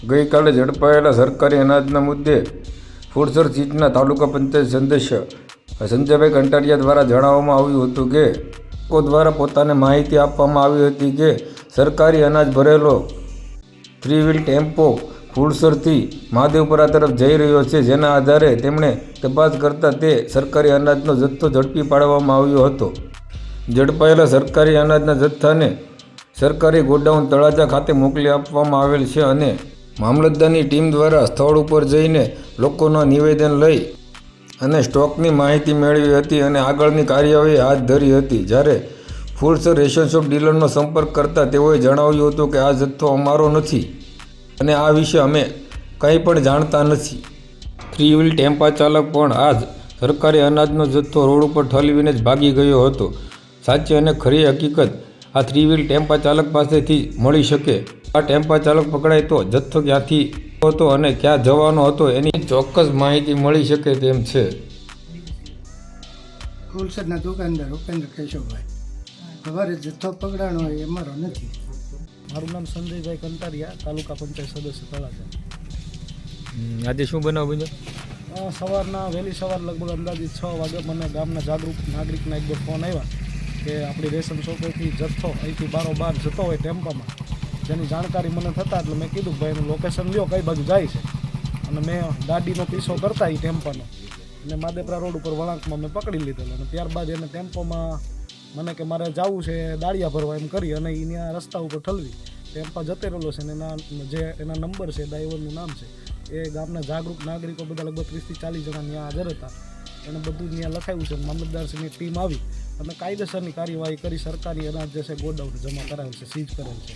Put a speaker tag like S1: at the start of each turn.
S1: ગઈકાલે ઝડપાયેલા સરકારી અનાજના મુદ્દે ફૂડસર સીટના તાલુકા પંચાયત સદસ્ય સંજયભાઈ કંટારિયા દ્વારા જણાવવામાં આવ્યું હતું કે લોકો દ્વારા પોતાને માહિતી આપવામાં આવી હતી કે સરકારી અનાજ ભરેલો 3 વ્હીલ ટેમ્પો ફૂડસરથી મહાદેવપુરા તરફ જઈ રહ્યો છે, જેના આધારે તેમણે તપાસ કરતા તે સરકારી અનાજનો જથ્થો ઝડપી પાડવામાં આવ્યો હતો. ઝડપાયેલા સરકારી અનાજના જથ્થાને સરકારી ગોડાઉન તળાજા ખાતે મોકલી આપવામાં આવેલ છે અને મામલતદારની ટીમ દ્વારા સ્થળ ઉપર જઈને લોકોના નિવેદન લઈ અને સ્ટોકની માહિતી મેળવી હતી અને આગળની કાર્યવાહી હાથ ધરી હતી. જ્યારે ફૂડસર રેશન શોપ ડીલરનો સંપર્ક કરતા તેઓએ જણાવ્યું હતું કે આ જથ્થો અમારો નથી અને આ વિશે અમે કંઈ પણ જાણતા નથી. 3 વ્હીલ ટેમ્પા ચાલક પણ આ જ સરકારી અનાજનો જથ્થો રોડ ઉપર ઠલવીને જ ભાગી ગયો હતો. સાચી અને ખરી હકીકત આ 3 વ્હીલ ટેમ્પા ચાલક પાસેથી મળી શકે. આ ટેમ્પા ચાલક પકડાય તો જથ્થો ક્યાંથી હતો અને ક્યાં જવાનો હતો એની ચોક્કસ માહિતી મળી શકે તેમ છે.
S2: ફૂલસરના દુકાનદાર ઉપેન્દ્ર કેશવભાઈ. સવારે જથ્થો પકડાણો હોય એ અમારો નથી.
S3: મારું નામ સંજયભાઈ કંટારિયા, તાલુકા પંચાયત સદસ્ય તળાજા.
S1: આજે શું બનાવ બન્યો?
S3: સવારના વહેલી સવાર લગભગ અંદાજિત 6 વાગે મને ગામના જાગૃત નાગરિકના એક બે ફોન આવ્યા કે આપણી રેશન શોપેથી જથ્થો અહીંથી બારોબાર જતો હોય ટેમ્પામાં, જેની જાણકારી મને થતાં એટલે મેં કીધું ભાઈ એનું લોકેશન લ્યો, કઈ બાજુ જાય છે. અને મેં ગાડીનો પીછો કરતા એ ટેમ્પાનો અને માદેપરા રોડ ઉપર વળાંકમાં મેં પકડી લીધેલો અને ત્યારબાદ એને ટેમ્પોમાં મને કે મારે જવું છે દાળિયા ભરવા એમ કરી અને એના રસ્તા ઉપર ઠલવી ટેમ્પા જતે રહેલો છે અને એના નંબર છે, ડ્રાઈવરનું નામ છે એ ગામના જાગૃત નાગરિકો બધા લગભગ 30 થી 40 જણા ત્યાં હાજર હતા. એને બધું ત્યાં લખાયું છે. મામલતદારશ્રીની ટીમ આવી અને કાયદેસરની કાર્યવાહી કરી સરકારી અનાજ જે છે ગોડાઉન જમા કરાવેલ છે, સીઝ કરેલ છે.